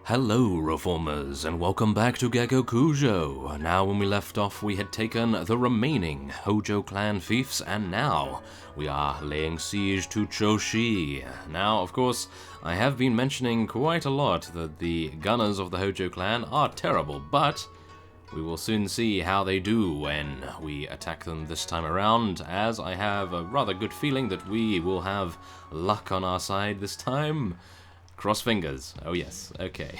Hello, Reformers, and welcome back to Gekokujo. Now, when we left off, we had taken the remaining Hojo clan fiefs, and now we are laying siege to Choshi. Now, of course, I have been mentioning quite a lot that the gunners of the Hojo clan are terrible, but we will soon see how they do when we attack them this time around, as I have a rather good feeling that we will have luck on our side this time. Cross fingers. Oh yes, okay.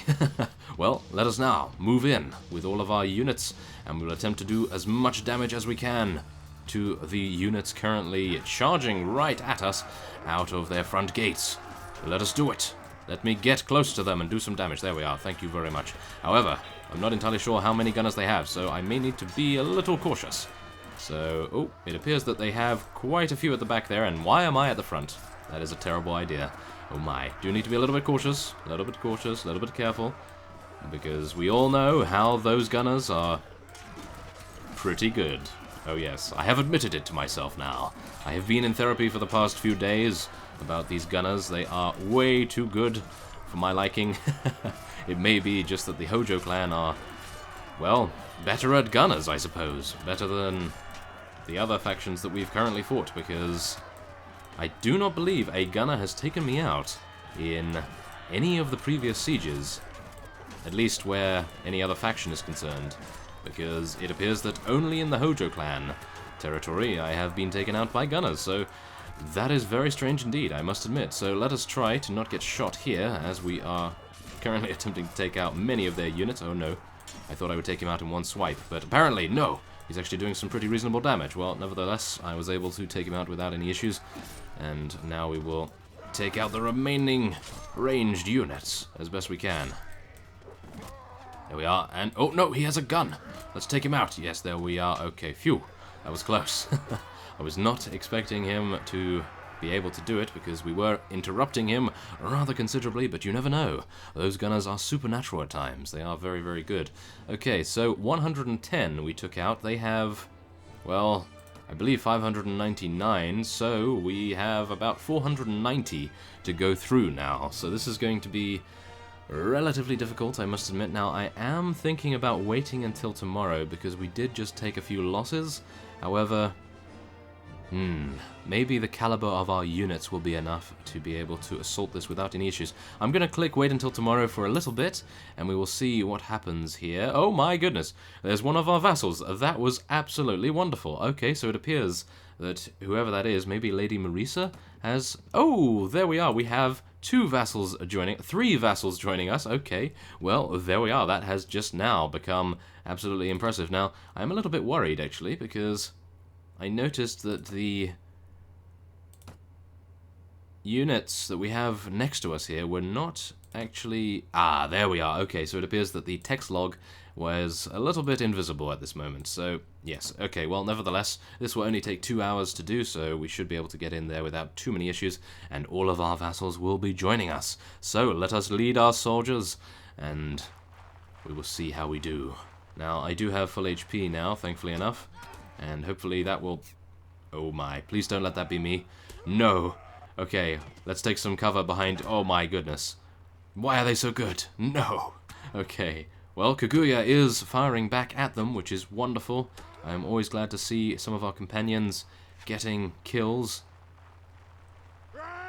Well, let us now move in with all of our units, and we'll attempt to do as much damage as we can to the units currently charging right at us out of their front gates. Let us do it. Let me get close to them and do some damage. There we are, thank you very much. However, I'm not entirely sure how many gunners they have, so I may need to be a little cautious. So, oh, it appears that they have quite a few at the back there, and why am I at the front? That is a terrible idea. Oh my, do need to be a little bit cautious, a little bit careful, because we all know how those gunners are pretty good. Oh yes, I have admitted it to myself now. I have been in therapy for the past few days about these gunners. They are way too good for my liking. It may be just that the Hojo clan are, well, better at gunners, I suppose. Better than the other factions that we've currently fought, because I do not believe a gunner has taken me out in any of the previous sieges, at least where any other faction is concerned, because it appears that only in the Hojo clan territory I have been taken out by gunners, so that is very strange indeed, I must admit. So let us try to not get shot here, as we are currently attempting to take out many of their units. Oh no, I thought I would take him out in one swipe, but apparently no! He's actually doing some pretty reasonable damage. Well, nevertheless, I was able to take him out without any issues. And now we will take out the remaining ranged units as best we can. There we are, and oh no, he has a gun! Let's take him out. Yes, there we are. Okay, phew, that was close. I was not expecting him to be able to do it, because we were interrupting him rather considerably, but you never know. Those gunners are supernatural at times. They are very, very good. Okay, so 110 we took out. They have, well, I believe 599, so we have about 490 to go through now. So this is going to be relatively difficult, I must admit. Now, I am thinking about waiting until tomorrow, because we did just take a few losses. However, maybe the caliber of our units will be enough to be able to assault this without any issues. I'm going to click wait until tomorrow for a little bit, and we will see what happens here. Oh my goodness, there's one of our vassals. That was absolutely wonderful. Okay, so it appears that whoever that is, maybe Lady Marisa, has... Oh, there we are. We have three vassals joining us. Okay, well, there we are. That has just now become absolutely impressive. Now, I'm a little bit worried, actually, because I noticed that the units that we have next to us here were not actually... Ah, there we are. Okay, so it appears that the text log was a little bit invisible at this moment. So, yes. Okay, well, nevertheless, this will only take 2 hours to do, so we should be able to get in there without too many issues, and all of our vassals will be joining us. So, let us lead our soldiers, and we will see how we do. Now, I do have full HP now, thankfully enough. And hopefully that will... Oh my, please don't let that be me. No. Okay, let's take some cover behind... Oh my goodness. Why are they so good? No. Okay. Well, Kaguya is firing back at them, which is wonderful. I'm always glad to see some of our companions getting kills.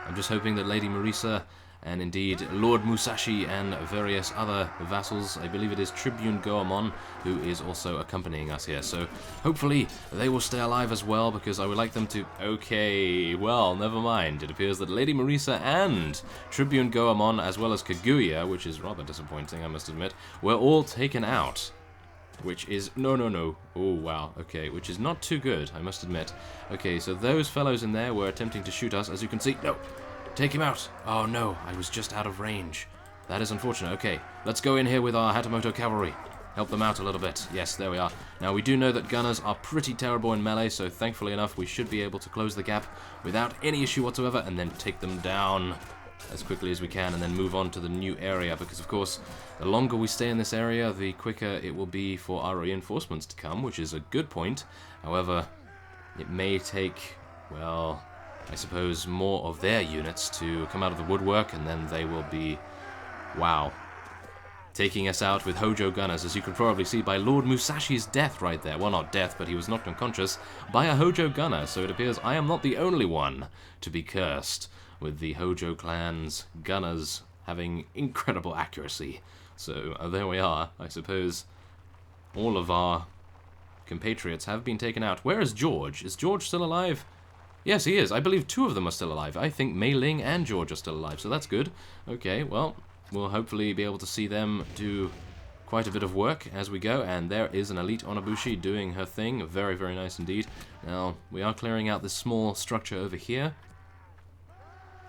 I'm just hoping that Lady Marisa and indeed Lord Musashi and various other vassals, I believe it is Tribune Goemon, who is also accompanying us here. So hopefully they will stay alive as well, because I would like them to... Okay, well, never mind. It appears that Lady Marisa and Tribune Goemon, as well as Kaguya, which is rather disappointing, I must admit, were all taken out. Which is... No. Oh, wow. Okay, which is not too good, I must admit. Okay, so those fellows in there were attempting to shoot us, as you can see. No! Take him out! Oh no, I was just out of range. That is unfortunate. Okay, let's go in here with our Hatamoto cavalry. Help them out a little bit. Yes, there we are. Now, we do know that gunners are pretty terrible in melee, so thankfully enough, we should be able to close the gap without any issue whatsoever, and then take them down as quickly as we can, and then move on to the new area, because of course, the longer we stay in this area, the quicker it will be for our reinforcements to come, which is a good point. However, it may take, well, I suppose, more of their units to come out of the woodwork, and then they will be... Wow. taking us out with Hojo gunners, as you can probably see by Lord Musashi's death right there. Well, not death, but he was knocked unconscious by a Hojo gunner, so it appears I am not the only one to be cursed with the Hojo clan's gunners having incredible accuracy. So there we are. I suppose all of our compatriots have been taken out. Where is George? Is George still alive? Yes, he is. I believe 2 of them are still alive. I think Mei Ling and George are still alive, so that's good. Okay, well, we'll hopefully be able to see them do quite a bit of work as we go, and there is an elite Onabushi doing her thing. Very, very nice indeed. Now, we are clearing out this small structure over here,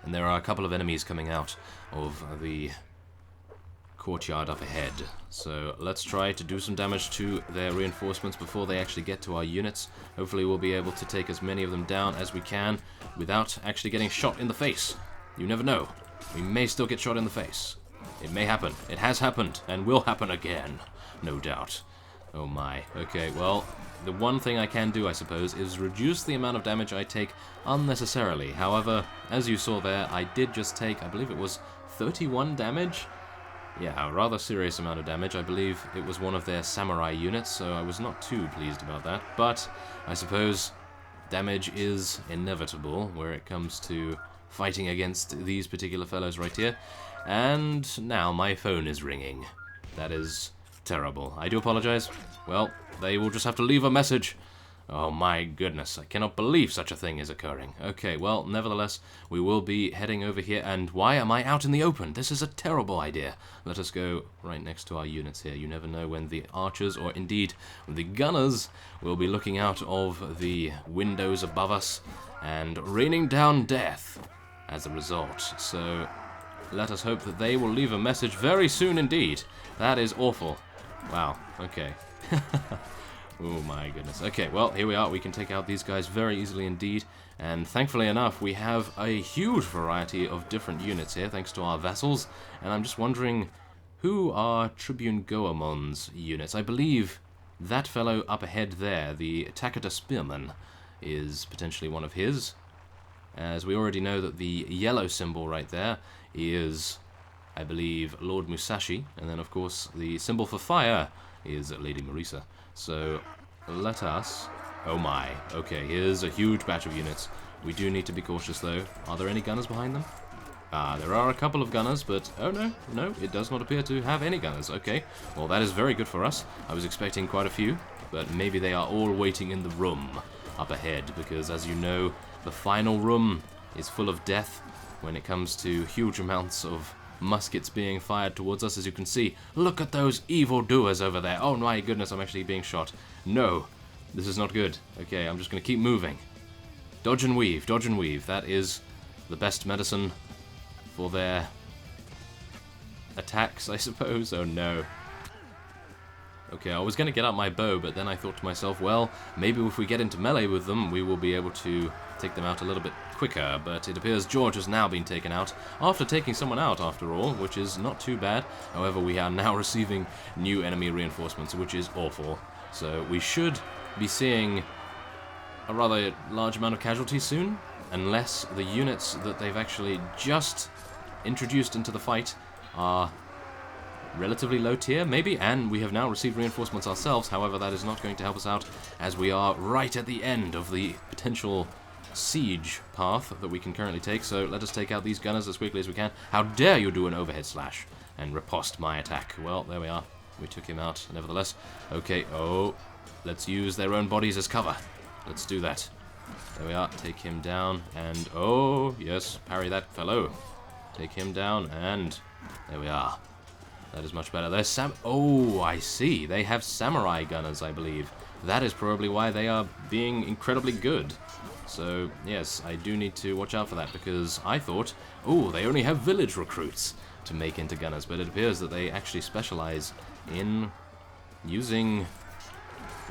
and there are a couple of enemies coming out of the courtyard up ahead. So let's try to do some damage to their reinforcements before they actually get to our units. Hopefully we'll be able to take as many of them down as we can without actually getting shot in the face. You never know. We may still get shot in the face. It may happen. It has happened, and will happen again. No doubt. Oh my. Okay, well, the one thing I can do, I suppose, is reduce the amount of damage I take unnecessarily. However, as you saw there, I did just take, I believe it was 31 damage? Yeah, a rather serious amount of damage. I believe it was one of their samurai units, so I was not too pleased about that. But I suppose damage is inevitable where it comes to fighting against these particular fellows right here. And now my phone is ringing. That is terrible. I do apologize. Well, they will just have to leave a message. Oh my goodness, I cannot believe such a thing is occurring. Okay, well, nevertheless, we will be heading over here, and why am I out in the open? This is a terrible idea. Let us go right next to our units here. You never know when the archers, or indeed the gunners, will be looking out of the windows above us and raining down death as a result. So let us hope that they will leave a message very soon indeed. That is awful. Wow, okay. Oh my goodness. Okay, well, here we are. We can take out these guys very easily indeed. And thankfully enough, we have a huge variety of different units here, thanks to our vassals. And I'm just wondering, who are Tribune Goemon's units? I believe that fellow up ahead there, the Takata Spearman, is potentially one of his. As we already know that the yellow symbol right there is, I believe, Lord Musashi. And then, of course, the symbol for fire is Lady Marisa. So let us... Oh my. Okay, here's a huge batch of units. We do need to be cautious, though. Are there any gunners behind them? There are a couple of gunners, but... Oh, no, it does not appear to have any gunners. Okay, well, that is very good for us. I was expecting quite a few, but maybe they are all waiting in the room up ahead, because, as you know, the final room is full of death when it comes to huge amounts of muskets being fired towards us. As you can see, look at those evildoers over there. Oh my goodness, I'm actually being shot. No, this is not good. Okay, I'm just going to keep moving. Dodge and weave, dodge and weave. That is the best medicine for their attacks, I suppose. Oh no. Okay, I was going to get out my bow, but then I thought to myself, well, maybe if we get into melee with them, we will be able to take them out a little bit quicker. But it appears George has now been taken out, after taking someone out, after all, which is not too bad. However, we are now receiving new enemy reinforcements, which is awful. So we should be seeing a rather large amount of casualties soon, unless the units that they've actually just introduced into the fight are relatively low tier, maybe, and we have now received reinforcements ourselves. However, that is not going to help us out, as we are right at the end of the potential siege path that we can currently take. So let us take out these gunners as quickly as we can. How dare you do an overhead slash and riposte my attack? Well, there we are. We took him out, nevertheless. Okay, oh, let's use their own bodies as cover. Let's do that. There we are. Take him down, and oh, yes, parry that fellow. Take him down, and there we are. That is much better. There's oh, I see. They have samurai gunners, I believe. That is probably why they are being incredibly good. So, yes, I do need to watch out for that, because I thought, oh, they only have village recruits to make into gunners, but it appears that they actually specialize in using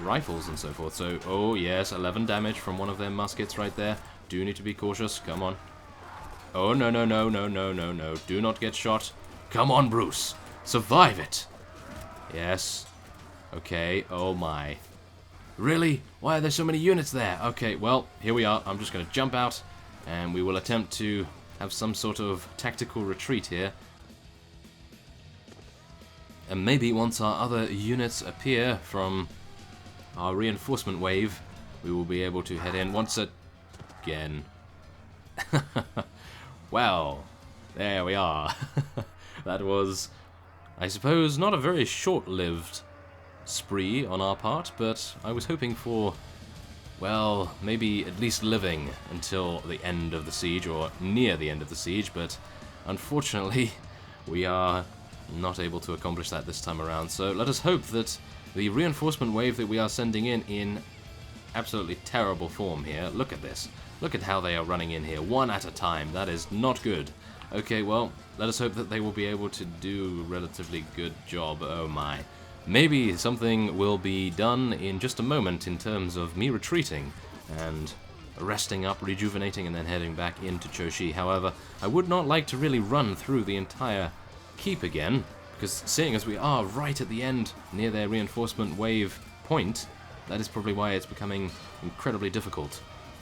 rifles and so forth. So, oh, yes, 11 damage from one of their muskets right there. Do need to be cautious. Come on. Oh, no, no, no, no, no, no, no. Do not get shot. Come on, Bruce. Survive it! Yes. Okay, oh my. Really? Why are there so many units there? Okay, well, here we are. I'm just going to jump out, and we will attempt to have some sort of tactical retreat here. And maybe once our other units appear from our reinforcement wave, we will be able to head in once again. Well, there we are. That was, I suppose, not a very short-lived spree on our part, but I was hoping for, well, maybe at least living until the end of the siege, or near the end of the siege, but unfortunately we are not able to accomplish that this time around. So let us hope that the reinforcement wave that we are sending in absolutely terrible form here. Look at this. Look at how they are running in here, one at a time. That is not good. Okay, well, let us hope that they will be able to do a relatively good job. Oh my. Maybe something will be done in just a moment in terms of me retreating and resting up, rejuvenating, and then heading back into Choshi. However, I would not like to really run through the entire keep again, because seeing as we are right at the end near their reinforcement wave point, that is probably why it's becoming incredibly difficult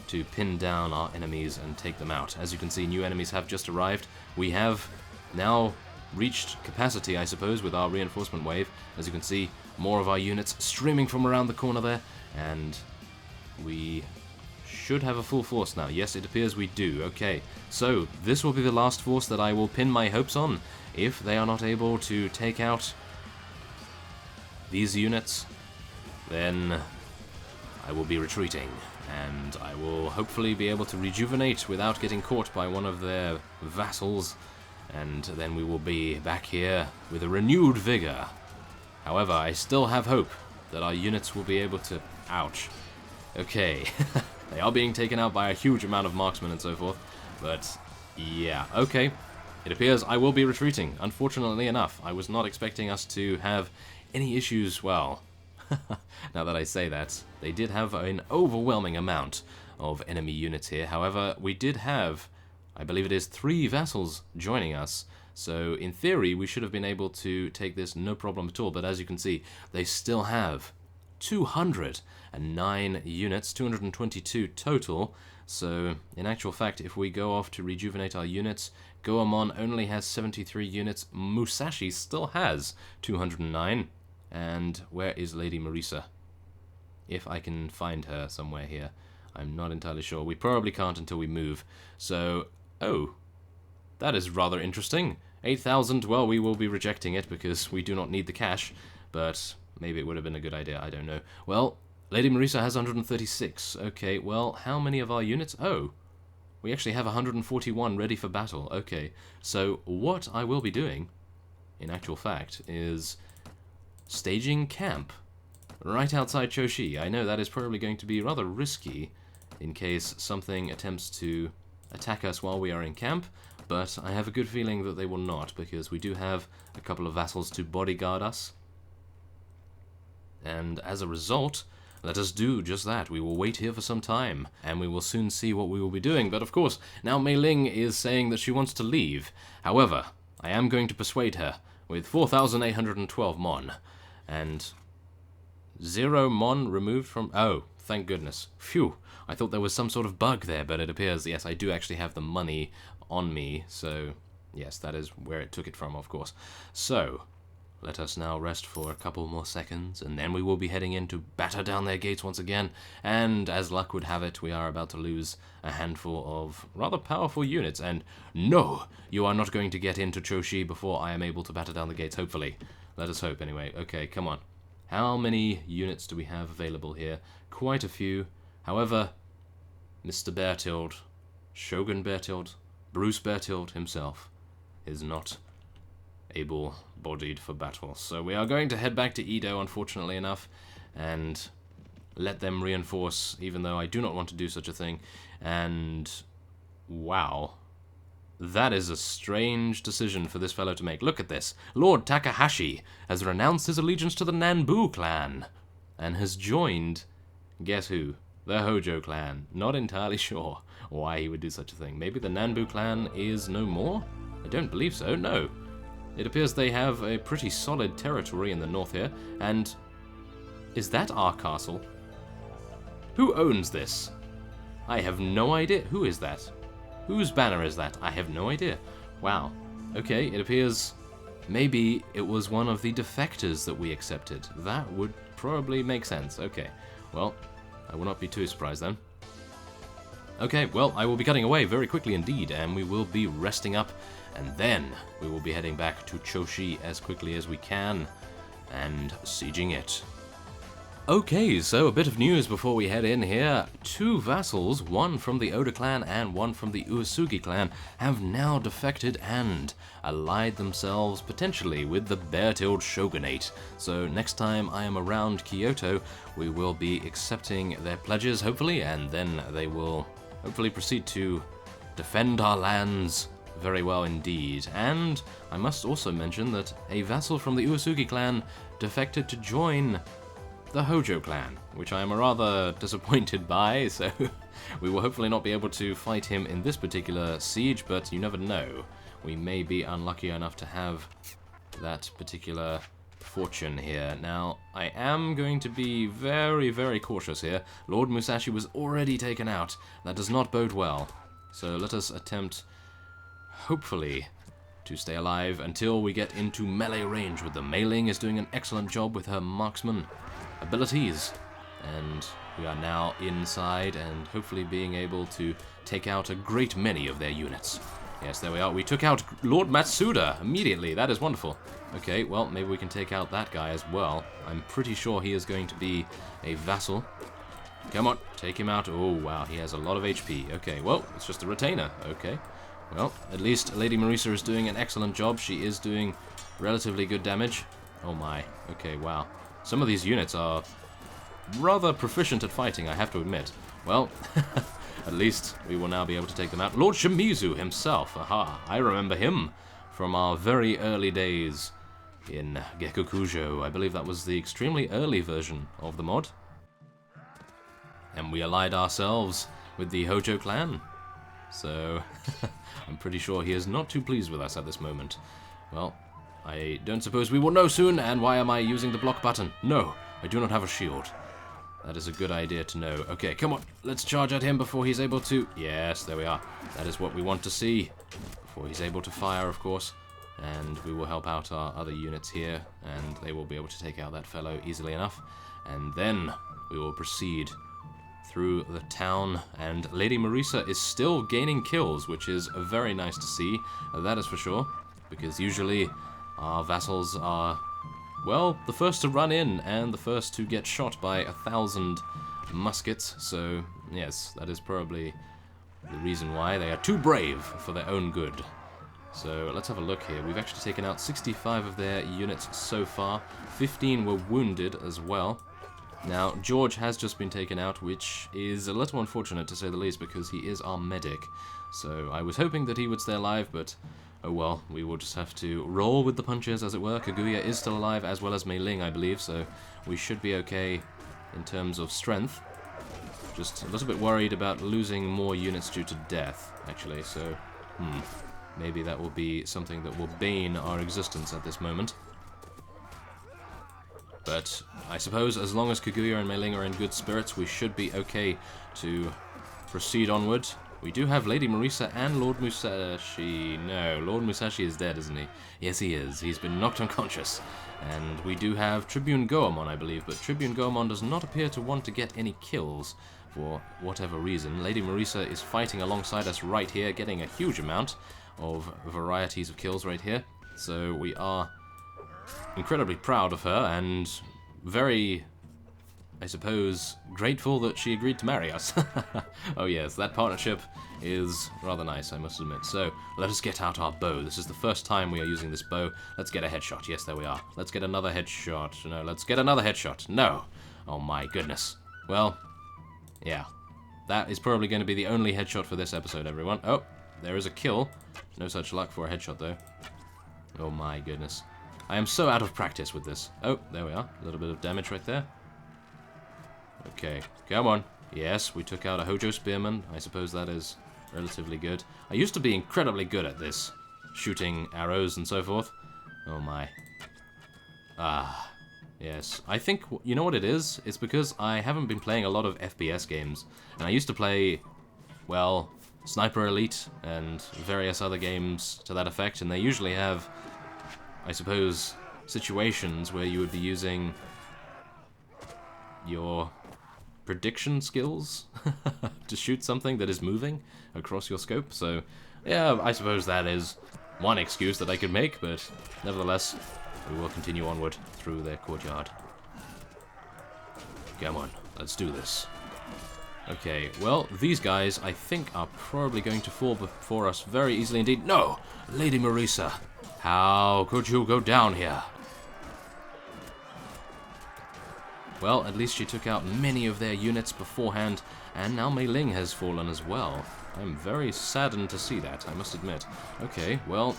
to pin down our enemies and take them out. As you can see, new enemies have just arrived. We have now reached capacity, I suppose, with our reinforcement wave. As you can see, more of our units streaming from around the corner there, and we should have a full force now. Yes, it appears we do. Okay, so this will be the last force that I will pin my hopes on. If they are not able to take out these units, then I will be retreating, and I will hopefully be able to rejuvenate without getting caught by one of their vassals, and then we will be back here with a renewed vigor. However, I still have hope that our units will be able to... Ouch. Okay, they are being taken out by a huge amount of marksmen and so forth, but yeah, okay. It appears I will be retreating, unfortunately enough. I was not expecting us to have any issues, well, now that I say that. They did have an overwhelming amount of enemy units here. However, we did have, I believe it is 3 vassals joining us. So in theory, we should have been able to take this no problem at all. But as you can see, they still have 209 units, 222 total. So in actual fact, if we go off to rejuvenate our units, Goemon only has 73 units. Musashi still has 209. And where is Lady Marisa? If I can find her somewhere here. I'm not entirely sure. We probably can't until we move. So, oh, that is rather interesting. 8,000, well, we will be rejecting it because we do not need the cash. But maybe it would have been a good idea, I don't know. Well, Lady Marisa has 136. Okay, well, how many of our units? Oh, we actually have 141 ready for battle. Okay, so what I will be doing, in actual fact, is staging camp right outside Choshi. I know that is probably going to be rather risky in case something attempts to attack us while we are in camp, but I have a good feeling that they will not, because we do have a couple of vassals to bodyguard us. And as a result, let us do just that. We will wait here for some time, and we will soon see what we will be doing. But of course, now Mei Ling is saying that she wants to leave. However, I am going to persuade her with 4,812 mon. And 0 mon removed from... Oh, thank goodness. Phew, I thought there was some sort of bug there, but it appears, yes, I do actually have the money on me. So, yes, that is where it took it from, of course. So, let us now rest for a couple more seconds, and then we will be heading in to batter down their gates once again. And as luck would have it, we are about to lose a handful of rather powerful units. And no, you are not going to get into Choshi before I am able to batter down the gates, hopefully. Let us hope, anyway. Okay, come on. How many units do we have available here? Quite a few. However, Mr. Beartilde, Shogun Beartilde, Bruce Beartilde himself, is not able-bodied for battle. So we are going to head back to Edo, unfortunately enough, and let them reinforce, even though I do not want to do such a thing. And wow, that is a strange decision for this fellow to make. Look at this. Lord Takahashi has renounced his allegiance to the Nanbu clan and has joined, guess who? The Hojo clan. Not entirely sure why he would do such a thing. Maybe the Nanbu clan is no more? I don't believe so, no. It appears they have a pretty solid territory in the north here, and is that our castle? Who owns this? I have no idea. Who is that? Whose banner is that? I have no idea. Wow. Okay, it appears maybe it was one of the defectors that we accepted. That would probably make sense. Okay, well, I will not be too surprised then. Okay, well, I will be cutting away very quickly indeed, and we will be resting up, and then we will be heading back to Choshi as quickly as we can, and sieging it. Okay, so a bit of news before we head in here. 2 vassals, one from the Oda clan and one from the Uesugi clan, have now defected and allied themselves potentially with the Beartilde Shogunate. So next time I am around Kyoto, we will be accepting their pledges, hopefully, and then they will hopefully proceed to defend our lands very well indeed. And I must also mention that a vassal from the Uesugi clan defected to join the Hojo clan, which I am rather disappointed by, so we will hopefully not be able to fight him in this particular siege, but you never know. We may be unlucky enough to have that particular fortune here. Now, I am going to be very, very cautious here. Lord Musashi was already taken out. That does not bode well. So let us attempt, hopefully, to stay alive until we get into melee range with them. Mei Ling is doing an excellent job with her marksman abilities, and we are now inside and hopefully being able to take out a great many of their units. Yes, there we are. We took out Lord Matsuda immediately. That is wonderful. Okay, well, maybe we can take out that guy as well. I'm pretty sure he is going to be a vassal. Come on, take him out. Oh, wow, he has a lot of HP. Okay, well, it's just a retainer. Okay, well, at least Lady Marisa is doing an excellent job. She is doing relatively good damage. Oh my, okay, wow. Some of these units are rather proficient at fighting, I have to admit. Well, at least we will now be able to take them out. Lord Shimizu himself, aha, I remember him from our very early days in Gekokujo. I believe that was the extremely early version of the mod. And we allied ourselves with the Hojo clan. So, I'm pretty sure he is not too pleased with us at this moment. Well, I don't suppose we will know soon, and why am I using the block button? No, I do not have a shield. That is a good idea to know. Okay, come on, let's charge at him before he's able to... Yes, there we are. That is what we want to see. Before he's able to fire, of course. And we will help out our other units here, and they will be able to take out that fellow easily enough. And then we will proceed through the town, and Lady Marisa is still gaining kills, which is very nice to see. That is for sure, because usually our vassals are, well, the first to run in and the first to get shot by 1,000 muskets, so yes, that is probably the reason why they are too brave for their own good. So let's have a look here. We've actually taken out 65 of their units so far. 15 were wounded as well. Now, George has just been taken out, which is a little unfortunate to say the least, because he is our medic. So I was hoping that he would stay alive, but oh well, we will just have to roll with the punches, as it were. Kaguya is still alive, as well as Mei Ling, I believe, so we should be okay in terms of strength. Just a little bit worried about losing more units due to death, actually, so maybe that will be something that will bane our existence at this moment. But I suppose as long as Kaguya and Mei Ling are in good spirits, we should be okay to proceed onward. We do have Lady Marisa and Lord Musashi. No, Lord Musashi is dead, isn't he? Yes, he is. He's been knocked unconscious. And we do have Tribune Goemon, I believe, but Tribune Goemon does not appear to want to get any kills for whatever reason. Lady Marisa is fighting alongside us right here, getting a huge amount of varieties of kills right here. So we are incredibly proud of her and very, I suppose, grateful that she agreed to marry us. Oh yes, that partnership is rather nice, I must admit. So, let us get out our bow. This is the first time we are using this bow. Let's get a headshot. Yes, there we are. Let's get another headshot. No, let's get another headshot. No! Oh my goodness. Well, yeah. That is probably going to be the only headshot for this episode, everyone. Oh, there is a kill. No such luck for a headshot, though. Oh my goodness. I am so out of practice with this. Oh, there we are. A little bit of damage right there. Okay, come on. Yes, we took out a Hojo Spearman. I suppose that is relatively good. I used to be incredibly good at this. Shooting arrows and so forth. Oh my. Ah, yes. I think, you know what it is? It's because I haven't been playing a lot of FPS games. And I used to play, well, Sniper Elite and various other games to that effect. And they usually have I suppose, situations where you would be using your prediction skills to shoot something that is moving across your scope. So, yeah, I suppose that is one excuse that I could make, but nevertheless, we will continue onward through their courtyard. Come on, let's do this. Okay, well, these guys, I think, are probably going to fall before us very easily indeed. No! Lady Marisa, how could you go down here? Well, at least she took out many of their units beforehand, and now Mei Ling has fallen as well. I'm very saddened to see that, I must admit. Okay, well,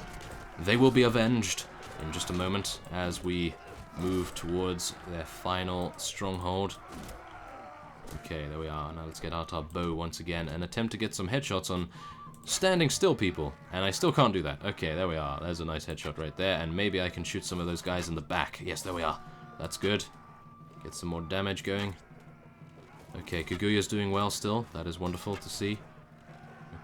they will be avenged in just a moment as we move towards their final stronghold. Okay, there we are. Now let's get out our bow once again and attempt to get some headshots on standing still people. And I still can't do that. Okay, there we are. There's a nice headshot right there. And maybe I can shoot some of those guys in the back. Yes, there we are. That's good. Get some more damage going. Okay, Kaguya's doing well still. That is wonderful to see.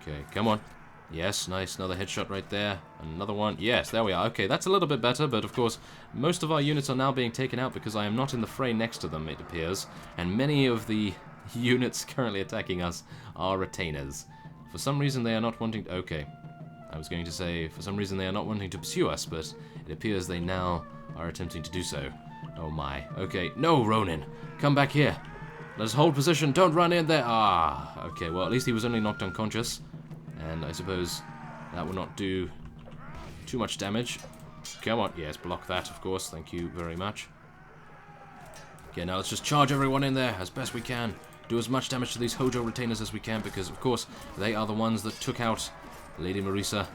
Okay, come on. Yes, nice. Another headshot right there. Another one. Yes, there we are. Okay, that's a little bit better, but of course, most of our units are now being taken out because I am not in the fray next to them, it appears. And many of the units currently attacking us are retainers. For some reason, they are not wanting to... Okay. I was going to say, for some reason, they are not wanting to pursue us, but it appears they now are attempting to do so. Oh my. Okay. No, Ronin. Come back here. Let's hold position. Don't run in there. Ah. Okay, well, at least he was only knocked unconscious. And I suppose that will not do too much damage. Come on. Yes, block that, of course. Thank you very much. Okay, now let's just charge everyone in there as best we can. Do as much damage to these Hojo retainers as we can, because, of course, they are the ones that took out Lady Marisa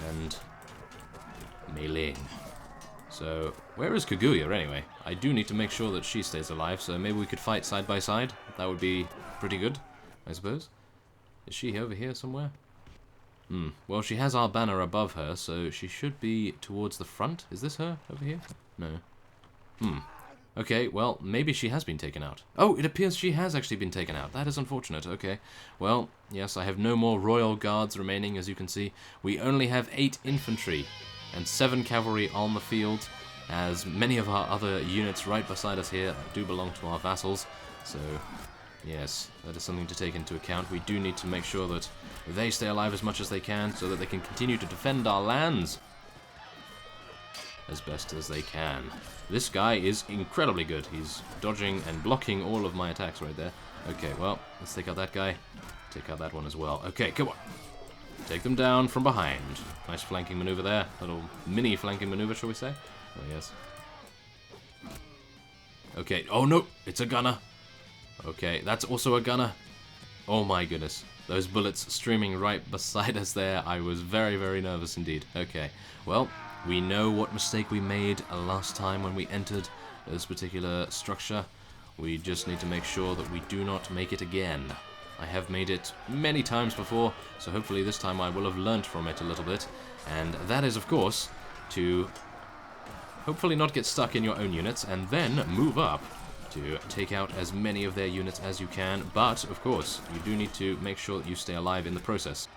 and Mei Ling. So, where is Kaguya, anyway? I do need to make sure that she stays alive, so maybe we could fight side by side. That would be pretty good, I suppose. Is she over here somewhere? Well, she has our banner above her, so she should be towards the front. Is this her over here? No. Okay, well, maybe she has been taken out. Oh, it appears she has actually been taken out. That is unfortunate. Okay. Well, yes, I have no more royal guards remaining, as you can see. We only have 8 infantry and 7 cavalry on the field, as many of our other units right beside us here do belong to our vassals. So, yes, that is something to take into account. We do need to make sure that they stay alive as much as they can so that they can continue to defend our lands as best as they can. This guy is incredibly good. He's dodging and blocking all of my attacks right there. Okay, well, let's take out that guy. Take out that one as well. Okay, come on. Take them down from behind. Nice flanking maneuver there. Little mini flanking maneuver, shall we say? Oh, yes. Okay. Oh, no. It's a gunner. Okay, that's also a gunner. Oh, my goodness. Those bullets streaming right beside us there. I was very, very nervous indeed. Okay. Well, we know what mistake we made last time when we entered this particular structure. We just need to make sure that we do not make it again. I have made it many times before, so hopefully this time I will have learnt from it a little bit. And that is, of course, to hopefully not get stuck in your own units and then move up to take out as many of their units as you can. But, of course, you do need to make sure that you stay alive in the process.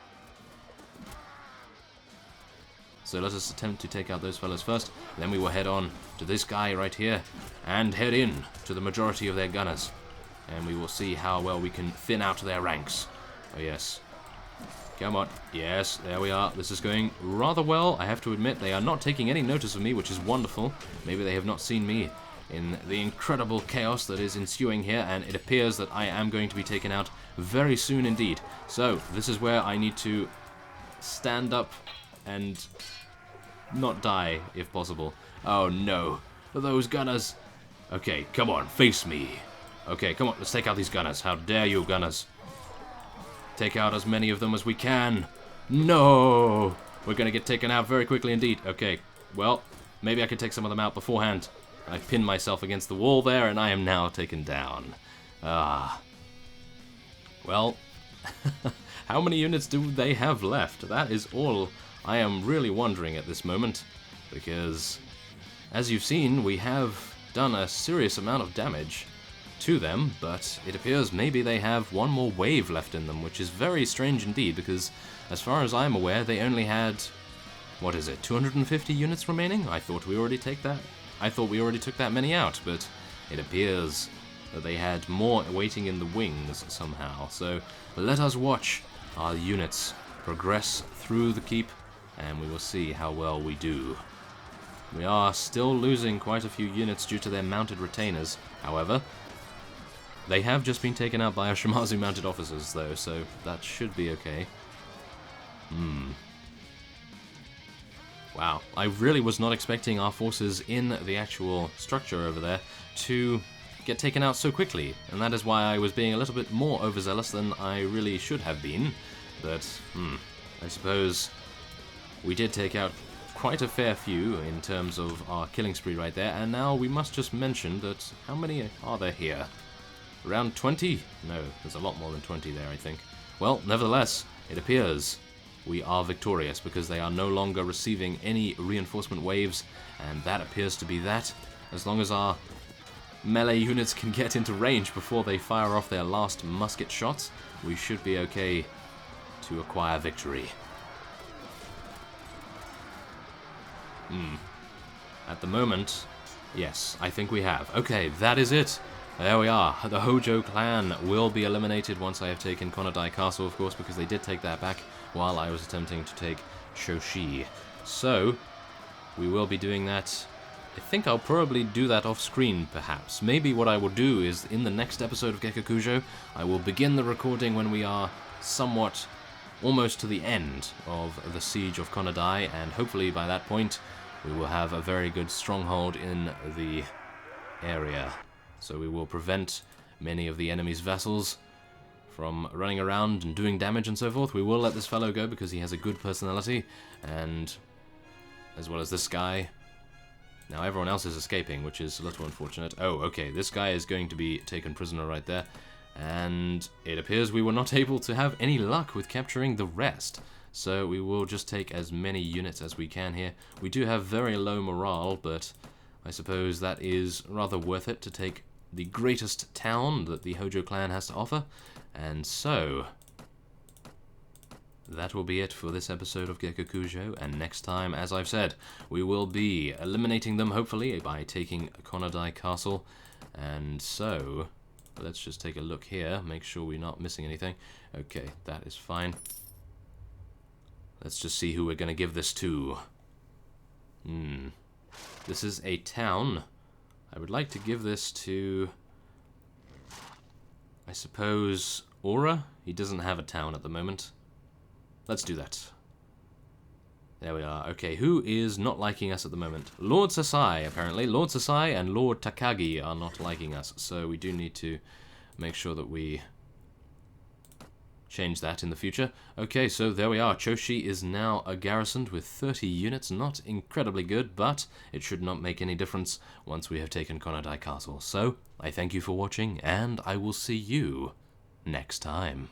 So let us attempt to take out those fellas first, then we will head on to this guy right here and head in to the majority of their gunners. And we will see how well we can thin out their ranks. Oh yes. Come on. Yes, there we are. This is going rather well. I have to admit, they are not taking any notice of me, which is wonderful. Maybe they have not seen me in the incredible chaos that is ensuing here, and it appears that I am going to be taken out very soon indeed. So, this is where I need to stand up and not die, if possible. Oh no. Those gunners. Okay, come on, face me. Okay, come on, let's take out these gunners. How dare you, gunners. Take out as many of them as we can. No! We're gonna get taken out very quickly indeed. Okay, well, maybe I can take some of them out beforehand. I pinned myself against the wall there, and I am now taken down. Ah. Well, how many units do they have left? That is all I am really wondering at this moment, because, as you've seen, we have done a serious amount of damage to them, but it appears maybe they have one more wave left in them, which is very strange indeed, because as far as I'm aware, they only had what is it, 250 units remaining? I thought we already took that many out, but it appears that they had more waiting in the wings somehow. So let us watch our units progress through the keep, and we will see how well we do. We are still losing quite a few units due to their mounted retainers, however. They have just been taken out by our Shimazu mounted officers, though, so that should be okay. Wow, I really was not expecting our forces in the actual structure over there to get taken out so quickly, and that is why I was being a little bit more overzealous than I really should have been. But, I suppose we did take out quite a fair few in terms of our killing spree right there, and now we must just mention that how many are there here? Around 20? No, there's a lot more than 20 there, I think. Well, nevertheless, it appears we are victorious because they are no longer receiving any reinforcement waves, and that appears to be that. As long as our melee units can get into range before they fire off their last musket shots, we should be okay to acquire victory. At the moment, yes, I think we have. Okay, that is it. There we are. The Hojo clan will be eliminated once I have taken Konodai Castle, of course, because they did take that back while I was attempting to take Shoshi. So, we will be doing that. I think I'll probably do that off screen, perhaps. Maybe what I will do is, in the next episode of Gekokujo, I will begin the recording when we are somewhat almost to the end of the siege of Konodai, and hopefully by that point we will have a very good stronghold in the area. So we will prevent many of the enemy's vassals from running around and doing damage and so forth. We will let this fellow go because he has a good personality, and as well as this guy. Now everyone else is escaping, which is a little unfortunate. Oh, okay, this guy is going to be taken prisoner right there. And it appears we were not able to have any luck with capturing the rest. So we will just take as many units as we can here. We do have very low morale, but I suppose that is rather worth it to take the greatest town that the Hojo clan has to offer. And so that will be it for this episode of Gekokujo, and next time, as I've said, we will be eliminating them, hopefully, by taking Konodai Castle. And so let's just take a look here, make sure we're not missing anything. Okay, that is fine. Let's just see who we're going to give this to. This is a town. I would like to give this to, I suppose, Aura? He doesn't have a town at the moment. Let's do that. There we are. Okay, who is not liking us at the moment? Lord Sasai, apparently. Lord Sasai and Lord Takagi are not liking us, so we do need to make sure that we change that in the future. Okay, so there we are. Choshi is now garrisoned with 30 units. Not incredibly good, but it should not make any difference once we have taken Konodai Castle. So, I thank you for watching, and I will see you next time.